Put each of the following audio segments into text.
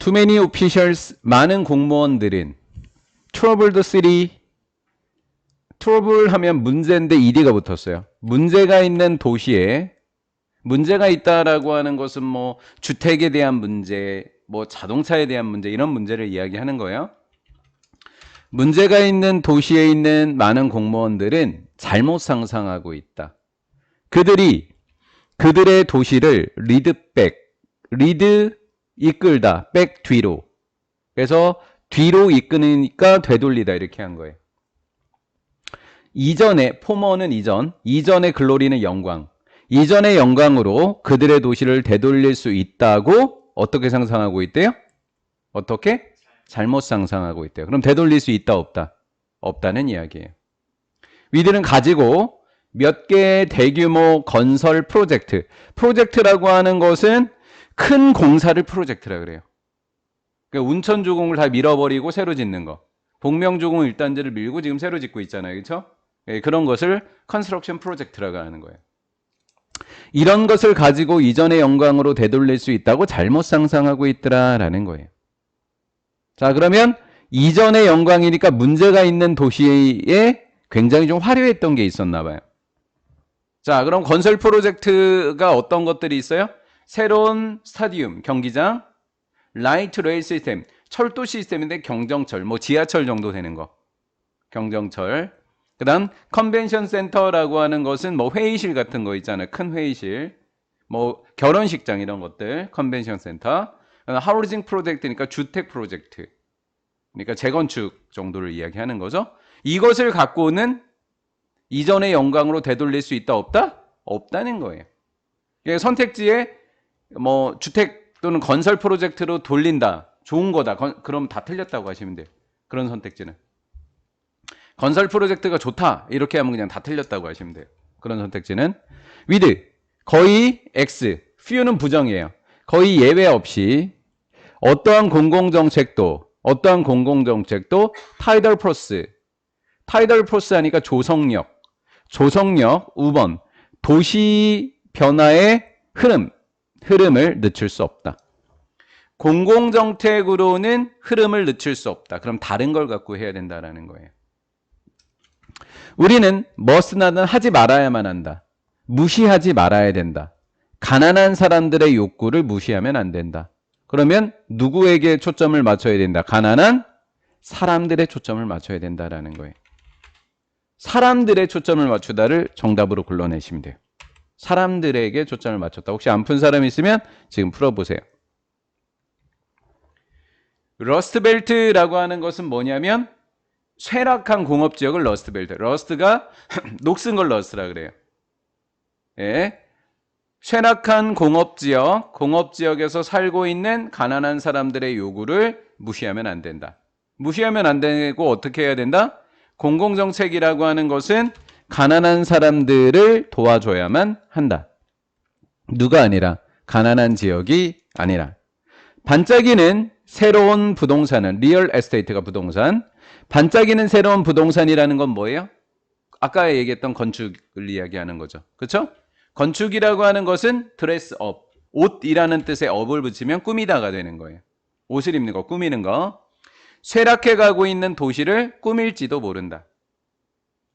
Too many officials, 많은 공무원들은 trouble the city, trouble 하면 문제인데 ed가 붙었어요. 문제가 있는 도시에 문제가 있다라고 하는 것은 뭐 주택에 대한 문제, 뭐 자동차에 대한 문제 이런 문제를 이야기하는 거예요. 문제가 있는 도시에 있는 많은 공무원들은 잘못 상상하고 있다. 그들이 그들의 도시를 리드백, 리드 이끌다, 백 뒤로. 그래서 뒤로 이끄니까 되돌리다 이렇게 한 거예요. 이전에 포머는 이전의 글로리는 영광. 이전의 영광으로 그들의 도시를 되돌릴 수 있다고 어떻게 상상하고 있대요? 어떻게? 잘못 상상하고 있대요. 그럼 되돌릴 수 있다 없다? 없다는 이야기예요. 위들은 가지고 몇 개의 대규모 건설 프로젝트. 프로젝트라고 하는 것은 큰 공사를 프로젝트라 그래요. 그러니까 운천주공을 다 밀어버리고 새로 짓는 거. 복명주공 1단지를 밀고 지금 새로 짓고 있잖아요. 그렇죠? 그런 것을 컨스트럭션 프로젝트라고 하는 거예요. 이런 것을 가지고 이전의 영광으로 되돌릴 수 있다고 잘못 상상하고 있더라라는 거예요. 자, 그러면 이전의 영광이니까 문제가 있는 도시에 굉장히 좀 화려했던 게 있었나 봐요. 자, 그럼 건설 프로젝트가 어떤 것들이 있어요? 새로운 스타디움, 경기장, 라이트 레일 시스템, 철도 시스템인데 경정철, 뭐 지하철 정도 되는 거. 경정철. 그 다음 컨벤션 센터라고 하는 것은 뭐 회의실 같은 거 있잖아요. 큰 회의실. 뭐 결혼식장 이런 것들. 컨벤션 센터. 하우징 프로젝트니까 주택 프로젝트. 그러니까 재건축 정도를 이야기하는 거죠. 이것을 갖고는 이전의 영광으로 되돌릴 수 있다 없다? 없다는 거예요. 그러니까 선택지에 뭐 주택 또는 건설 프로젝트로 돌린다. 좋은 거다. 그럼 다 틀렸다고 하시면 돼요. 그런 선택지는. 건설 프로젝트가 좋다. 이렇게 하면 그냥 다 틀렸다고 하시면 돼요. 그런 선택지는. with 거의 X, few는 부정이에요. 거의 예외 없이 어떠한 공공정책도 타이덜 프로스 하니까 조성력 우번 도시 변화의 흐름을 늦출 수 없다. 공공정책으로는 흐름을 늦출 수 없다. 그럼 다른 걸 갖고 해야 된다라는 거예요. 우리는 must나는 하지 말아야만 한다. 무시하지 말아야 된다. 가난한 사람들의 욕구를 무시하면 안 된다. 그러면 누구에게 초점을 맞춰야 된다? 가난한 사람들의 초점을 맞춰야 된다라는 거예요. 사람들의 초점을 맞추다를 정답으로 골라내시면 돼요. 사람들에게 초점을 맞췄다. 혹시 안 푼 사람 있으면 지금 풀어보세요. 러스트벨트라고 하는 것은 뭐냐면 쇠락한 공업지역을 러스트벨트. 러스트가 녹슨 걸 러스트라 그래요. 예. 쇠락한 공업지역에서 살고 있는 가난한 사람들의 요구를 무시하면 안 된다. 무시하면 안 되고 어떻게 해야 된다? 공공정책이라고 하는 것은 가난한 사람들을 도와줘야만 한다. 누가 아니라 가난한 지역이 아니라. 반짝이는 새로운 부동산은 리얼 에스테이트가 부동산. 반짝이는 새로운 부동산이라는 건 뭐예요? 아까 얘기했던 건축을 이야기하는 거죠. 그렇죠? 건축이라고 하는 것은 드레스업, 옷이라는 뜻의 업을 붙이면 꾸미다가 되는 거예요. 옷을 입는 거, 꾸미는 거. 쇠락해 가고 있는 도시를 꾸밀지도 모른다.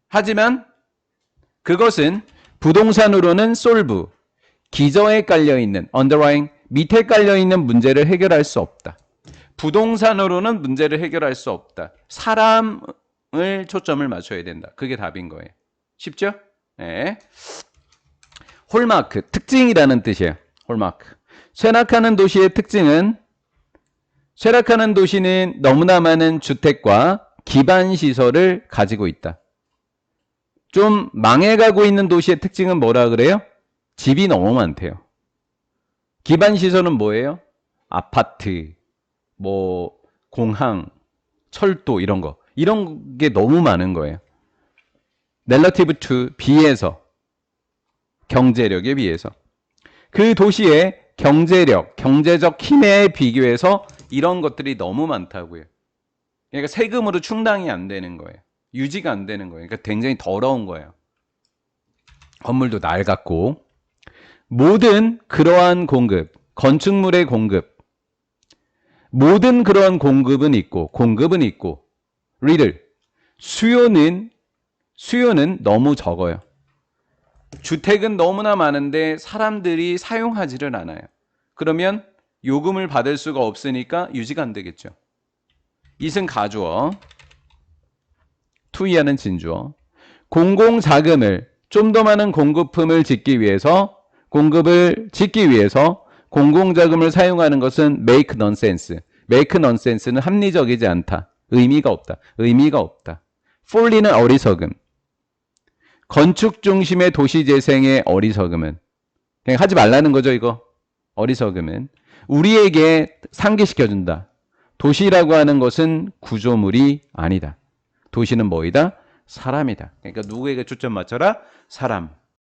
하지만 그것은 부동산으로는 솔브, 기저에 깔려있는, underlying, 밑에 깔려있는 문제를 해결할 수 없다. 부동산으로는 문제를 해결할 수 없다. 사람을 초점을 맞춰야 된다. 그게 답인 거예요. 쉽죠? 네. 홀마크, 특징이라는 뜻이에요. 홀마크. 쇠락하는 도시의 특징은 쇠락하는 도시는 너무나 많은 주택과 기반시설을 가지고 있다. 좀 망해가고 있는 도시의 특징은 뭐라 그래요? 집이 너무 많대요. 기반시설은 뭐예요? 아파트, 뭐 공항, 철도 이런 거. 이런 게 너무 많은 거예요. relative to, 비해서. 경제력에 비해서. 그 도시의 경제력, 경제적 힘에 비교해서 이런 것들이 너무 많다고요. 그러니까 세금으로 충당이 안 되는 거예요. 유지가 안 되는 거예요. 그러니까 굉장히 더러운 거예요. 건물도 낡았고. 모든 그러한 공급, 건축물의 공급, 모든 그런 공급은 있고 리들 수요는 너무 적어요. 주택은 너무나 많은데 사람들이 사용하지를 않아요. 그러면 요금을 받을 수가 없으니까 유지가 안 되겠죠. 이승 가주어, 투이하는 진주어. 공공자금을 좀 더 많은 공급을 짓기 위해서 공공자금을 사용하는 것은 make nonsense. make nonsense는 합리적이지 않다. 의미가 없다. folly는 어리석음. 건축 중심의 도시 재생의 어리석음은 그냥 하지 말라는 거죠, 이거. 어리석음은 우리에게 상기시켜준다. 도시라고 하는 것은 구조물이 아니다. 도시는 뭐이다? 사람이다. 그러니까 누구에게 초점 맞춰라? 사람.